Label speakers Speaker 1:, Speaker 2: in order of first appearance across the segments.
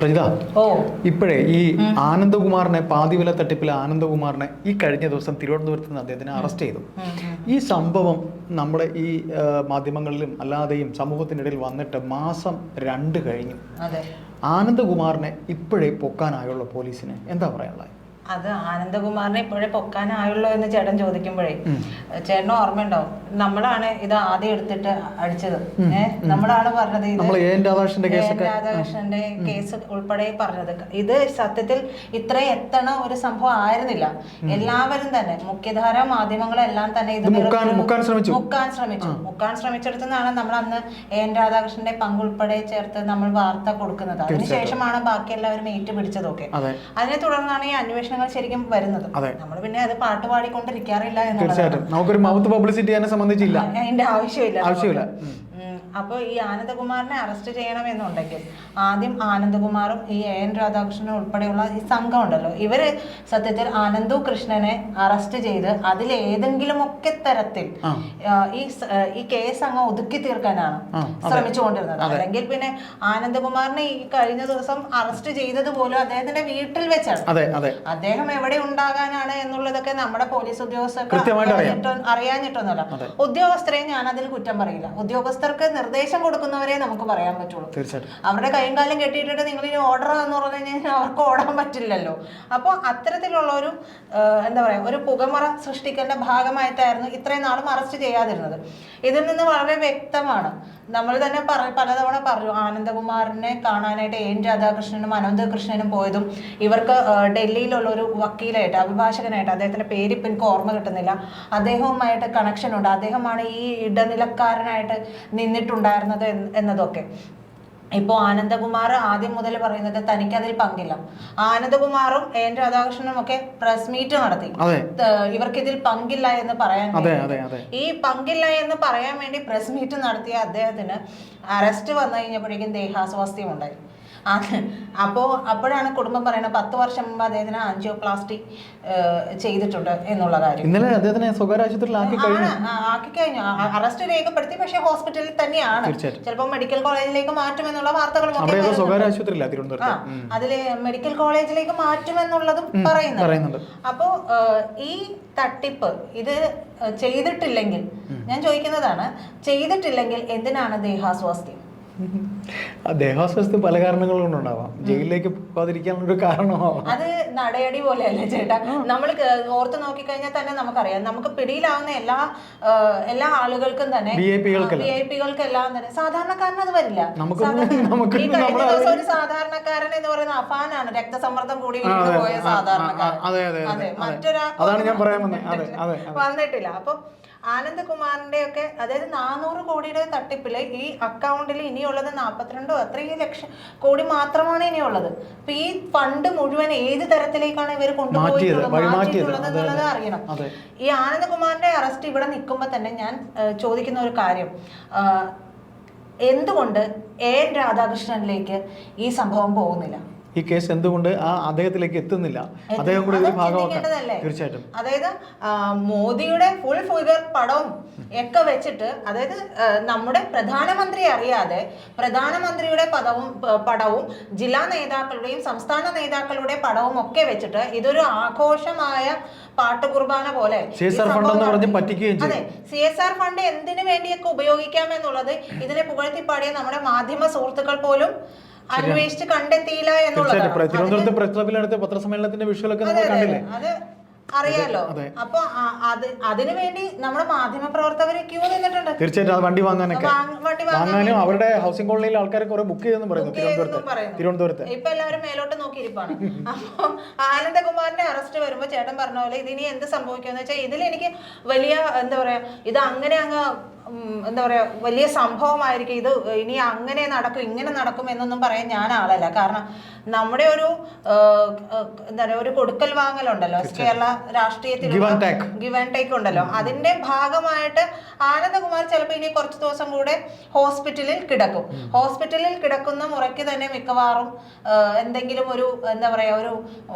Speaker 1: പ്രജിത, ഇപ്പോഴേ ഈ ആനന്ദകുമാറിനെ പാതിവില തട്ടിപ്പിലെ ആനന്ദകുമാറിനെ ഈ കഴിഞ്ഞ ദിവസം തിരുവനന്തപുരത്ത് നിന്ന് അദ്ദേഹത്തിനെ അറസ്റ്റ് ചെയ്തു. ഈ സംഭവം നമ്മുടെ ഈ മാധ്യമങ്ങളിലും അല്ലാതെയും സമൂഹത്തിനിടയിൽ വന്നിട്ട് മാസം 2 കഴിഞ്ഞു. ആനന്ദകുമാറിനെ ഇപ്പോഴേ പൊക്കാനായുള്ള പോലീസിന് എന്താ പറയാനുള്ളത്?
Speaker 2: അത് ആനന്ദകുമാറിനെ ഇപ്പോഴേ പൊക്കാനായുള്ളൂ എന്ന് ചേട്ടൻ ചോദിക്കുമ്പോഴേ ചേട്ടന് ഓർമ്മയുണ്ടാവും, നമ്മളാണ് ഇത് ആദ്യം എടുത്തിട്ട് അടിച്ചത്. നമ്മളാണ് പറഞ്ഞത് രാധാകൃഷ്ണന്റെ കേസ് ഉൾപ്പെടെ പറഞ്ഞത്. ഇത് സത്യത്തിൽ ഇത്രയും എത്തണ ഒരു സംഭവം ആയിരുന്നില്ല. എല്ലാവരും തന്നെ മുഖ്യധാര മാധ്യമങ്ങളെല്ലാം തന്നെ ഇത് മുക്കാൻ ശ്രമിച്ചെടുത്താണ് നമ്മൾ അന്ന് എൻ രാധാകൃഷ്ണന്റെ പങ്കുൾപ്പെടെ ചേർത്ത് നമ്മൾ വാർത്ത കൊടുക്കുന്നത്. അതിനുശേഷമാണ് ബാക്കി എല്ലാവരും ഏറ്റുപിടിച്ചതൊക്കെ. അതിനെ തുടർന്നാണ് ഈ അന്വേഷണം ശരിക്കും വരുന്നത്. നമ്മൾ പിന്നെ അത് പാട്ടുപാടിക്കൊണ്ടിരിക്കാറില്ല എന്നുള്ളത്
Speaker 1: നമുക്കൊരു മൗത്ത് പബ്ലിസിറ്റി സംബന്ധിച്ചില്ല,
Speaker 2: അതിന്റെ ആവശ്യമില്ല. അപ്പോൾ ഈ ആനന്ദകുമാറിനെ അറസ്റ്റ് ചെയ്യണമെന്നുണ്ടെങ്കിൽ ആദ്യം ആനന്ദകുമാറും ഈ എൻ രാധാകൃഷ്ണനും ഉൾപ്പെടെയുള്ള ഈ സംഘം ഉണ്ടല്ലോ, ഇവര് സത്യത്തിൽ ആനന്ദു കൃഷ്ണനെ അറസ്റ്റ് ചെയ്ത് അതിലേതെങ്കിലുമൊക്കെ തരത്തിൽ ഈ കേസ് അങ്ങ് ഒതുക്കി തീർക്കാനാണ് ശ്രമിച്ചുകൊണ്ടിരുന്നത്. അല്ലെങ്കിൽ പിന്നെ ആനന്ദകുമാറിനെ ഈ കഴിഞ്ഞ ദിവസം അറസ്റ്റ് ചെയ്തത് പോലും അദ്ദേഹത്തിന്റെ വീട്ടിൽ വെച്ചാണ്. അദ്ദേഹം എവിടെ ഉണ്ടാകാനാണ് എന്നുള്ളതൊക്കെ നമ്മുടെ പോലീസ് ഉദ്യോഗസ്ഥർക്ക് അറിയാഞ്ഞിട്ടൊന്നുമല്ല. ഉദ്യോഗസ്ഥരെ ഞാൻ അതിൽ കുറ്റം പറയില്ല. ഉദ്യോഗസ്ഥർക്ക് നിർദ്ദേശം കൊടുക്കുന്നവരെ നമുക്ക് പറയാൻ പറ്റുള്ളൂ. അവരുടെ കൈയും കാലം കെട്ടിയിട്ടിട്ട് നിങ്ങൾ ഇനി ഓർഡർ എന്ന് പറഞ്ഞു കഴിഞ്ഞാൽ അവർക്ക് ഓടാൻ പറ്റില്ലല്ലോ. അപ്പോൾ അത്തരത്തിലുള്ള ഒരു എന്താ പറയാ, ഒരു പുകമറ സൃഷ്ടിക്കേണ്ട ഭാഗമായിട്ടായിരുന്നു ഇത്രയും നാളും അറസ്റ്റ് ചെയ്യാതിരുന്നത്. ഇതിൽ നിന്ന് വളരെ വ്യക്തമാണ്. നമ്മൾ തന്നെ പലതവണ പറഞ്ഞു, ആനന്ദകുമാറിനെ കാണാനായിട്ട് എൻ രാധാകൃഷ്ണനും അനന്ത കൃഷ്ണനും പോയതും ഇവർക്ക് ഡൽഹിയിലുള്ള ഒരു വക്കീലായിട്ട്, അഭിഭാഷകനായിട്ട്, അദ്ദേഹത്തിന്റെ പേര് ഇപ്പം എനിക്ക് ഓർമ്മ കിട്ടുന്നില്ല, അദ്ദേഹവുമായിട്ട് കണക്ഷൻ ഉണ്ട്. അദ്ദേഹമാണ് ഈ ഇടനിലക്കാരനായിട്ട് നിന്നിട്ടുണ്ടായിരുന്നത് എന്നതൊക്കെ. ഇപ്പോൾ ആനന്ദകുമാർ ആദ്യം മുതൽ പറയുന്നത് തനിക്കതിൽ പങ്കില്ല. ആനന്ദകുമാറും എൻ രാധാകൃഷ്ണനും ഒക്കെ പ്രസ് മീറ്റ് നടത്തി ഇവർക്കിതിൽ പങ്കില്ല എന്ന് പറയാൻ. ഈ പങ്കില്ല എന്ന് പറയാൻ വേണ്ടി പ്രസ് മീറ്റ് നടത്തിയ അദ്ദേഹത്തിന് അറസ്റ്റ് വന്നു കഴിഞ്ഞപ്പോഴേക്കും ദേഹാസ്വാസ്ഥ്യം ഉണ്ടായി. അപ്പോഴാണ് കുടുംബം പറയുന്നത് 10 വർഷം മുമ്പ് അദ്ദേഹത്തിന് ആൻജിയോപ്ലാസ്റ്റി ചെയ്തിട്ടുണ്ട് എന്നുള്ള കാര്യം.
Speaker 1: ഇന്നലെ അദ്ദേഹത്തിനെ സ്വകാര്യ ആശുപത്രിയിൽ
Speaker 2: ആക്കി കഴിഞ്ഞു. അറസ്റ്റ് രേഖപ്പെടുത്തി, പക്ഷേ ഹോസ്പിറ്റലിൽ തന്നെയാണ്. ചിലപ്പോൾ മെഡിക്കൽ കോളേജിലേക്ക് മാറ്റുമെന്നുള്ള വാർത്തകൾ അതില് മെഡിക്കൽ കോളേജിലേക്ക് മാറ്റുമെന്നുള്ളതും പറയുന്നുണ്ട്. അപ്പോ ഈ തട്ടിപ്പ് ഇത് ചെയ്തിട്ടില്ലെങ്കിൽ, ഞാൻ ചോദിക്കുന്നതാണ്, ചെയ്തിട്ടില്ലെങ്കിൽ എന്തിനാണ് ദേഹാസ്വാസ്ഥ്യം?
Speaker 1: ദേഹാസ്വാസ്ഥ്യം പല കാരണങ്ങൾ കൊണ്ടുണ്ടാവാം. ജയിലിലേക്ക് പോകാതിരിക്കാനുള്ള കാരണമാവാം.
Speaker 2: അത് നടയടി പോലെയല്ലേ ചേട്ടാ? നമ്മൾ ഓർത്ത് നോക്കിക്കഴിഞ്ഞാൽ തന്നെ നമുക്കറിയാം, നമുക്ക് പിടിയിലാവുന്ന എല്ലാ ആളുകൾക്കും തന്നെ, VIP-കൾക്കെല്ലാം തന്നെ, സാധാരണക്കാരന് അത് വരില്ല. ഈ കഴിഞ്ഞ ദിവസം ഒരു സാധാരണക്കാരൻ എന്ന് പറയുന്ന അഫാനാണ്, രക്തസമ്മർദ്ദം കൂടി പോയ സാധാരണക്കാരൻ. അതെ, മറ്റൊരാൾ വന്നിട്ടില്ല. അപ്പൊ ആനന്ദകുമാറിന്റെ ഒക്കെ, അതായത് 400 കോടിയുടെ തട്ടിപ്പില് ഈ അക്കൗണ്ടിൽ ഇനിയുള്ളത് 42 അത്രയും ലക്ഷം കോടി മാത്രമാണ് ഇനിയുള്ളത്. അപ്പൊ ഈ ഫണ്ട് മുഴുവൻ ഏത് തരത്തിലേക്കാണ് ഇവർ മാറ്റിയിട്ടുള്ളത് എന്നുള്ളത് അറിയണം. ഈ ആനന്ദകുമാറിന്റെ അറസ്റ്റ് ഇവിടെ നിൽക്കുമ്പോ തന്നെ ഞാൻ ചോദിക്കുന്ന ഒരു കാര്യം, എന്തുകൊണ്ട് എൻ രാധാകൃഷ്ണനിലേക്ക് ഈ സംഭവം പോകുന്നില്ല?
Speaker 1: ഈ കേസ് എന്തുകൊണ്ട് അദ്ദേഹത്തിലേക്ക് എത്തുന്നില്ല? അദ്ദേഹം കൂടി ഒരു ഭാഗമാക്കാൻ. തീർച്ചയായിട്ടും.
Speaker 2: അതായത് മോദിയുടെ ഫുൾ ഫിഗർ പടവും ഒക്കെ വെച്ചിട്ട്, അതായത് നമ്മുടെ പ്രധാനമന്ത്രി അറിയാതെ പ്രധാനമന്ത്രിയുടെ പടവും ജില്ലാ നേതാക്കളുടെയും സംസ്ഥാന നേതാക്കളുടെ പടവും ഒക്കെ വെച്ചിട്ട് ഇതൊരു ആഘോഷമായ പാട്ടുകുർബാന പോലെ അതെ, CSR ഫണ്ട് എന്തിനു വേണ്ടിയൊക്കെ ഉപയോഗിക്കാമെന്നുള്ളത് ഇതിനെ പുകഴ്ത്തിപ്പാടിയ നമ്മുടെ മാധ്യമ സുഹൃത്തുക്കൾ പോലും അന്വേഷിച്ച് കണ്ടെത്തിയില്ല എന്നുള്ളത്.
Speaker 1: തിരുവനന്തപുരത്ത് പ്രസ് ക്ലബിൽ പത്രസമ്മേളനത്തിന്റെ വിഷ്വലൊക്കെ നമ്മൾ കണ്ടില്ലേ?
Speaker 2: അത് അറിയാലോ. അപ്പൊ അതിനു വേണ്ടി നമ്മുടെ മാധ്യമ പ്രവർത്തകര് ക്യൂ നിന്നിട്ടുണ്ട്.
Speaker 1: തീർച്ചയായിട്ടും. അത് വണ്ടി വാങ്ങാനും അവരുടെ ഹൗസിംഗ് കോളനിയിലെ ആൾക്കാരെ കുറെ ബുക്ക് ചെയ്തെന്ന് പറയുന്നു തിരുവനന്തപുരത്ത്.
Speaker 2: ഇപ്പൊ എല്ലാവരും മേലോട്ട് നോക്കിയിരിപ്പാണ്. അപ്പൊ ആനന്ദകുമാറിന്റെ അറസ്റ്റ് വരുമ്പോ ചേട്ടൻ പറഞ്ഞ പോലെ ഇതിനി എന്ത് സംഭവിക്കുമെന്ന് വെച്ചാൽ, ഇതിൽ എനിക്ക് വലിയ എന്താ പറയാ, ഇത് അങ്ങനെ അങ്ങ് എന്താ പറയാ വലിയ സംഭവമായിരിക്കും, ഇത് ഇനി അങ്ങനെ നടക്കും ഇങ്ങനെ നടക്കും എന്നൊന്നും പറയാൻ ഞാൻ ആളല്ല. കാരണം നമ്മുടെ ഒരു എന്താ പറയാ, ഒരു കൊടുക്കൽ വാങ്ങലുണ്ടല്ലോ കേരള രാഷ്ട്രീയത്തിൽ, ഗിവ് ആൻഡ് ടേക്ക് ഉണ്ടല്ലോ, അതിന്റെ ഭാഗമായിട്ട് ആനന്ദകുമാർ ചിലപ്പോൾ ഇനി കുറച്ച് ദിവസം കൂടെ ഹോസ്പിറ്റലിൽ കിടക്കും. ഹോസ്പിറ്റലിൽ കിടക്കുന്ന മുറയ്ക്ക് തന്നെ മിക്കവാറും എന്തെങ്കിലും ഒരു എന്താ പറയാ,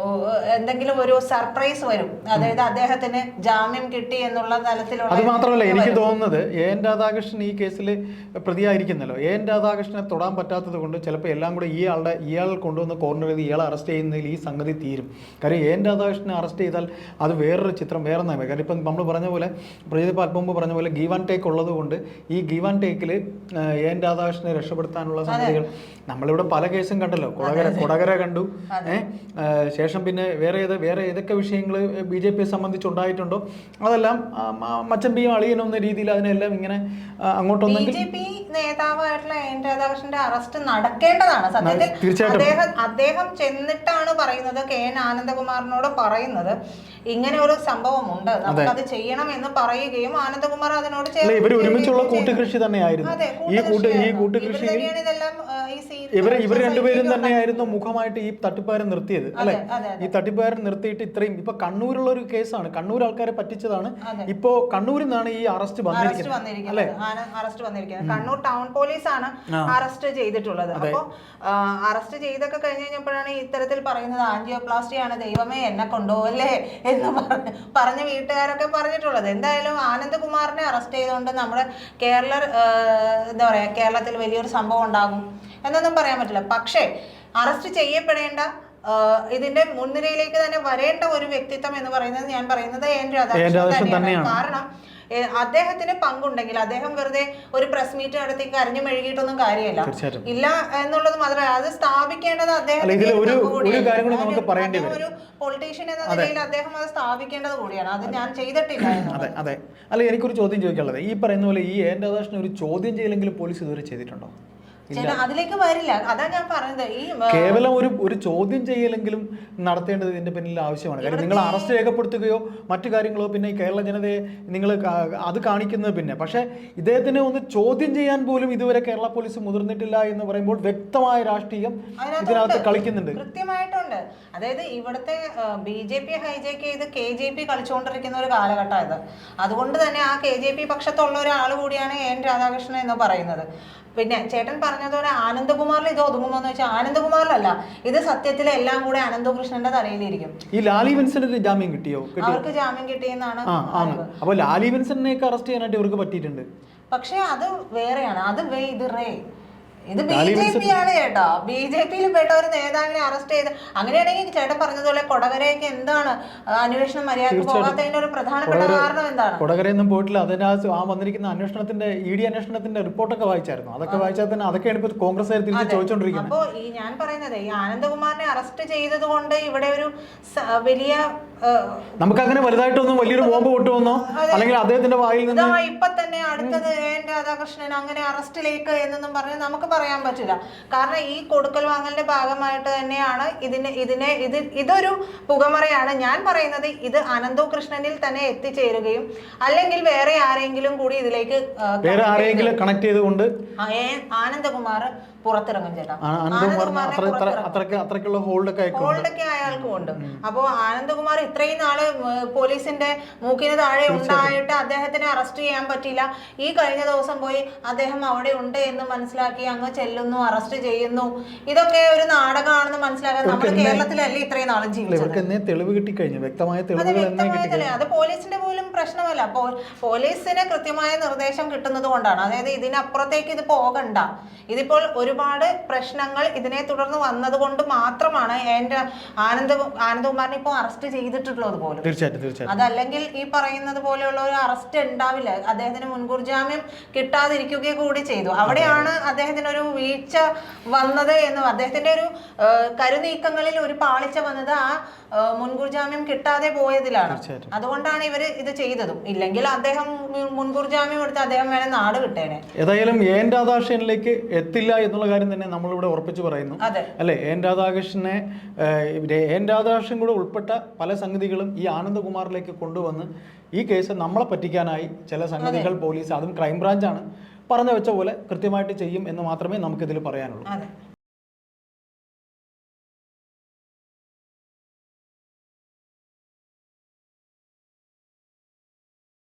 Speaker 2: എന്തെങ്കിലും ഒരു സർപ്രൈസ് വരും. അതായത് അദ്ദേഹത്തിന് ജാമ്യം കിട്ടി എന്നുള്ള തലത്തിലുള്ള.
Speaker 1: അത് മാത്രമല്ല, എനിക്ക് തോന്നുന്നത് രാധാകൃഷ്ണൻ ഈ കേസിൽ പ്രതിയായിരിക്കുന്നല്ലോ. എൻ രാധാകൃഷ്ണനെ തൊടാൻ പറ്റാത്തത് കൊണ്ട് ചിലപ്പോൾ എല്ലാം കൂടെ ഇയാൾ കൊണ്ടുവന്ന് കോർണർ ചെയ്ത് ഇയാളെ അറസ്റ്റ് ചെയ്യുന്നതിൽ ഈ സംഗതി തീരും. കാര്യം എൻ രാധാകൃഷ്ണനെ അറസ്റ്റ് ചെയ്താൽ അത് വേറൊരു ചിത്രം, വേറെ നയമേ. കാര്യം ഇപ്പം നമ്മൾ പറഞ്ഞ പോലെ, പ്രജിത് അല്പം മുമ്പ് പറഞ്ഞ പോലെ ഗീവ് ആൻഡ് ടേക്ക് ഉള്ളത് കൊണ്ട് ഈ ഗീവ് ആൻഡ് ടേക്കിൽ എൻ രാധാകൃഷ്ണനെ രക്ഷപ്പെടുത്താനുള്ള സംഗതികൾ നമ്മളിവിടെ പല കേസും കണ്ടല്ലോ. കൊടകര കണ്ടു, ശേഷം പിന്നെ വേറെ ഏതൊക്കെ വിഷയങ്ങൾ BJPയെ സംബന്ധിച്ചുണ്ടായിട്ടുണ്ടോ അതെല്ലാം മച്ചമ്പിയും അളിയനും എന്ന രീതിയിൽ അതിനെല്ലാം ഇങ്ങനെ അങ്ങോട്ടൊന്നെങ്കിൽ
Speaker 2: BJP നേതാവായിട്ടുള്ള എൻ രാധാകൃഷ്ണന്റെ അറസ്റ്റ് നടക്കേണ്ടതാണ്. സത്യത്തിൽ അദ്ദേഹം ചെന്നിട്ടാണ് പറയുന്നത്, KN ആനന്ദകുമാറിനോട് പറയുന്നത് ഇങ്ങനെ ഒരു സംഭവം ഉണ്ട്, നമുക്കത് ചെയ്യണം എന്ന് പറയുകയും ആനന്ദകുമാർ അതിനോട്
Speaker 1: ഇവർ ഒരുമിച്ചുള്ള കൂട്ടുകൃഷി തന്നെയായിരുന്നു. ഈ കൂട്ടുകൃഷി ഇവർ രണ്ടുപേരും തന്നെയായിരുന്നു മുഖമായിട്ട് ഈ തട്ടിപ്പുകാരൻ നിർത്തിയത് അല്ലെ. ഈ തട്ടിപ്പുകാരൻ നിർത്തിയിട്ട് ഇത്രയും ഇപ്പൊ കണ്ണൂരുള്ള ഒരു കേസാണ്, കണ്ണൂർ ആൾക്കാരെ പറ്റിച്ചതാണ്. ഇപ്പോ കണ്ണൂരിൽ നിന്നാണ് ഈ അറസ്റ്റ് വന്നിരിക്കുന്നത്.
Speaker 2: കണ്ണൂർ ടൗൺ പോലീസാണ് അറസ്റ്റ് ചെയ്തിട്ടുള്ളത്. അപ്പോ അറസ്റ്റ് ചെയ്തൊക്കെ കഴിഞ്ഞ് കഴിഞ്ഞപ്പോഴാണ് ഇത്തരത്തിൽ പറയുന്നത് ആൻജിയോപ്ലാസ്റ്റി ആണ്, ദൈവമേ എന്നെ കൊണ്ടുപോകല്ലേ എന്ന് പറഞ്ഞ വീട്ടുകാരൊക്കെ പറഞ്ഞിട്ടുള്ളത്. എന്തായാലും ആനന്ദകുമാറിനെ അറസ്റ്റ് ചെയ്തുകൊണ്ട് നമ്മുടെ എന്താ പറയാ, കേരളത്തിൽ വലിയൊരു സംഭവം ഉണ്ടാകും എന്നൊന്നും പറയാൻ പറ്റില്ല. പക്ഷേ അറസ്റ്റ് ചെയ്യപ്പെടേണ്ട, ഇതിന്റെ മുൻനിരയിലേക്ക് തന്നെ വരേണ്ട ഒരു വ്യക്തിത്വം എന്ന് പറയുന്നത് ഞാൻ പറയുന്നത് എൻ രാധാകൃഷ്ണൻ തന്നെയാണ്. കാരണം അദ്ദേഹത്തിന് പങ്കുണ്ടെങ്കിൽ അദ്ദേഹം വെറുതെ ഒരു പ്രസ് മീറ്റ് നടത്തി കരഞ്ഞു മെഴുകിയിട്ടൊന്നും കാര്യമില്ല. ഇല്ല എന്നുള്ളത് മാത്രമല്ല, അത് സ്ഥാപിക്കേണ്ടത് അദ്ദേഹം ഒരു പൊളിറ്റീഷ്യൻ എന്ന നിലയിൽ അദ്ദേഹം അത് സ്ഥാപിക്കേണ്ടത് കൂടിയാണ്. അത് ഞാൻ ചെയ്തിട്ടില്ല.
Speaker 1: അതെ. അല്ല, എനിക്കൊരു ചോദ്യം ചോദിക്കാനുള്ളത്, ഈ പറയുന്ന പോലെ ഈ എൻ രാധാകൃഷ്ണൻ ഒരു ചോദ്യം ചെയ്യലെങ്കിലും പോലീസ് ഇതുവരെ ചെയ്തിട്ടുണ്ടോ?
Speaker 2: അതിലേക്ക് വരില്ല. അതാ ഞാൻ പറഞ്ഞത്, ഈ
Speaker 1: കേവലം ഒരു ചോദ്യം ചെയ്യലെങ്കിലും നടത്തേണ്ടത് ഇതിന്റെ പിന്നിൽ ആവശ്യമാണ്. കാര്യം നിങ്ങൾ അറസ്റ്റ് രേഖപ്പെടുത്തുകയോ മറ്റു കാര്യങ്ങളോ പിന്നെ ഈ കേരള ജനതയെ നിങ്ങൾ അത് കാണിക്കുന്നത് പിന്നെ, പക്ഷെ ഇദ്ദേഹത്തിനെ ഒന്ന് ചോദ്യം ചെയ്യാൻ പോലും ഇതുവരെ കേരള പോലീസ് മുതിർന്നിട്ടില്ല എന്ന് പറയുമ്പോൾ വ്യക്തമായ രാഷ്ട്രീയം ഇതിനകത്ത് കളിക്കുന്നുണ്ട്,
Speaker 2: കൃത്യമായിട്ടുണ്ട്. അതായത് ഇവിടുത്തെ BJP ഹൈജാക്ക് ചെയ്ത് KJP കളിച്ചുകൊണ്ടിരിക്കുന്ന ഒരു കാലഘട്ടമായത്. അതുകൊണ്ട് തന്നെ ആ KJP പക്ഷത്തുള്ള ഒരാൾ കൂടിയാണ് എൻ രാധാകൃഷ്ണൻ എന്ന് പറയുന്നത്. പിന്നെ ചേട്ടൻ പറഞ്ഞതുപോലെ ആനന്ദകുമാറിൽ ഇത് ഒതുങ്ങുമെന്ന് വെച്ചാൽ ആനന്ദകുമാറിലല്ല, ഇത് സത്യത്തിൽ എല്ലാം കൂടെ അനന്തകൃഷ്ണന്റെ തലയിലിരിക്കും.
Speaker 1: ഈ ലാലി വിൻസെന്റിന് ജാമ്യം കിട്ടിയോ?
Speaker 2: അവർക്ക് ജാമ്യം കിട്ടിയെന്നാണ്.
Speaker 1: അപ്പൊ ലാലി വിൻസെന്റിനെയൊക്കെ അറസ്റ്റ് ചെയ്യാനായിട്ട് ഇവർക്ക് പറ്റിയിട്ടുണ്ട്.
Speaker 2: പക്ഷെ അത് വേറെയാണ്, അത് ഇത് BJP ആണ് ചേട്ടാ. BJPയിൽ പെട്ട ഒരു നേതാവിനെ അറസ്റ്റ് ചെയ്ത്, അങ്ങനെയാണെങ്കിൽ ചേട്ടൻ പറഞ്ഞതുപോലെ കൊടകരയൊക്കെ എന്താണ് അന്വേഷണം മര്യാദക്ക് പോകാത്തതിന്റെ ഒരു പ്രധാനപ്പെട്ട കാരണം എന്താണ്?
Speaker 1: കൊടകരയൊന്നും പോയിട്ടില്ല. അതിനകത്ത് വന്നിരിക്കുന്ന അന്വേഷണത്തിന്റെ ED അന്വേഷണത്തിന്റെ റിപ്പോർട്ടൊക്കെ വായിച്ചായിരുന്നു. അതൊക്കെ വായിച്ചാൽ തന്നെ അതൊക്കെയാണ് ഇപ്പൊ കോൺഗ്രസ് തിരിച്ച് ചോദിച്ചോണ്ടിരിക്കുന്നത്.
Speaker 2: അപ്പോ ഈ ഞാൻ പറയുന്നത്, ഈ ആനന്ദകുമാറിനെ അറസ്റ്റ് ചെയ്തത് കൊണ്ട് ഇവിടെ ഒരു വലിയ
Speaker 1: നമുക്കങ്ങനെ വലുതായിട്ടൊന്നും വലിയൊരു ബോംബ് പൊട്ടുമെന്നോ അല്ലെങ്കിൽ അദ്ദേഹത്തിന്റെ വായിൽ നിന്ന്
Speaker 2: ഇപ്പൊ തന്നെ അടുത്തത് എൻ രാധാകൃഷ്ണൻ അങ്ങനെ അറസ്റ്റിലേക്ക് എന്നൊന്നും പറഞ്ഞ് നമുക്ക് പറയാൻ പറ്റില്ല. കാരണം ഈ കൊടുക്കൽ വാങ്ങലിന്റെ ഭാഗമായിട്ട് തന്നെയാണ് ഇതൊരു പുകമറയാണ്. ഞാൻ പറയുന്നത് ഇത് അനന്തകൃഷ്ണനിൽ തന്നെ എത്തിച്ചേരുകയും അല്ലെങ്കിൽ വേറെ ആരെങ്കിലും കൂടി ഇതിലേക്ക്
Speaker 1: കണക്ട് ചെയ്തുകൊണ്ട്
Speaker 2: ആനന്ദകുമാർ പുറത്തിറങ്ങും ചേട്ടാ.
Speaker 1: ഹോൾഡൊക്കെ
Speaker 2: അയാൾക്കും ഉണ്ട്. അപ്പോ ആനന്ദകുമാർ ഇത്രയും നാള് പോലീസിന്റെ മൂക്കിന് താഴെ ഉണ്ടായിട്ട് അദ്ദേഹത്തിനെ അറസ്റ്റ് ചെയ്യാൻ പറ്റില്ല. ഈ കഴിഞ്ഞ ദിവസം പോയി അദ്ദേഹം അവിടെ ഉണ്ട് എന്ന് മനസ്സിലാക്കി അങ്ങ് ചെല്ലുന്നു, അറസ്റ്റ് ചെയ്യുന്നു. ഇതൊക്കെ ഒരു നാടകമാണെന്ന് മനസ്സിലാക്കാൻ നമ്മുടെ കേരളത്തിലല്ലേ ഇത്രയും നാളും ജീവിച്ചത്.
Speaker 1: തെളിവ് കിട്ടിക്കഴിഞ്ഞു, വ്യക്തമായ
Speaker 2: അത് പോലീസിന്റെ പോലും പ്രശ്നമല്ല. പോലീസിന് കൃത്യമായ നിർദ്ദേശം കിട്ടുന്നത് കൊണ്ടാണ്. അതായത് ഇതിനപ്പുറത്തേക്ക് ഇത് പോകണ്ട. ഇതിപ്പോൾ ഒരുപാട് പ്രശ്നങ്ങൾ ഇതിനെ തുടർന്ന് വന്നത് കൊണ്ട് മാത്രമാണ് എന്റെ ആനന്ദകുമാറിനെ ഇപ്പോൾ അറസ്റ്റ് ചെയ്തിട്ടുള്ളത് പോലും.
Speaker 1: തീർച്ചയായിട്ടും.
Speaker 2: അതല്ലെങ്കിൽ ഈ പറയുന്നത് പോലെയുള്ള ഒരു അറസ്റ്റ് ഉണ്ടാവില്ല. അദ്ദേഹത്തിന് മുൻകൂർ ജാമ്യം കിട്ടാതിരിക്കുക കൂടി ചെയ്തു. അവിടെയാണ് അദ്ദേഹത്തിന് ഒരു വീഴ്ച വന്നത് എന്നും അദ്ദേഹത്തിന്റെ ഒരു കരുനീക്കങ്ങളിൽ ഒരു പാളിച്ച വന്നത് ആ മുൻകൂർ ജാമ്യം കിട്ടാതെ പോയതിലാണ്. അതുകൊണ്ടാണ് ഇവര് ഇത് ചെയ്തതും. ഇല്ലെങ്കിൽ അദ്ദേഹം മുൻകൂർ ജാമ്യം എടുത്ത് അദ്ദേഹം വേണേ നാട് വിട്ടേനെ.
Speaker 1: ഏതായാലും എൻ രാധാകൃഷ്ണനിലേക്ക് എത്തില്ല എന്നുള്ള കാര്യം തന്നെ നമ്മളിവിടെ ഉറപ്പിച്ചു പറയുന്നു അല്ലെ. എൻ രാധാകൃഷ്ണൻ കൂടെ ഉൾപ്പെട്ട പല സംഗതികളും ഈ ആനന്ദകുമാറിലേക്ക് കൊണ്ടുവന്ന് ഈ കേസ് നമ്മളെ പറ്റിക്കാനായി ചില സംഗതികൾ പോലീസ്, അതും ക്രൈംബ്രാഞ്ചാണ് പറഞ്ഞു വെച്ച പോലെ കൃത്യമായിട്ട് ചെയ്യും എന്ന് മാത്രമേ നമുക്കിതിൽ പറയാനുള്ളൂ.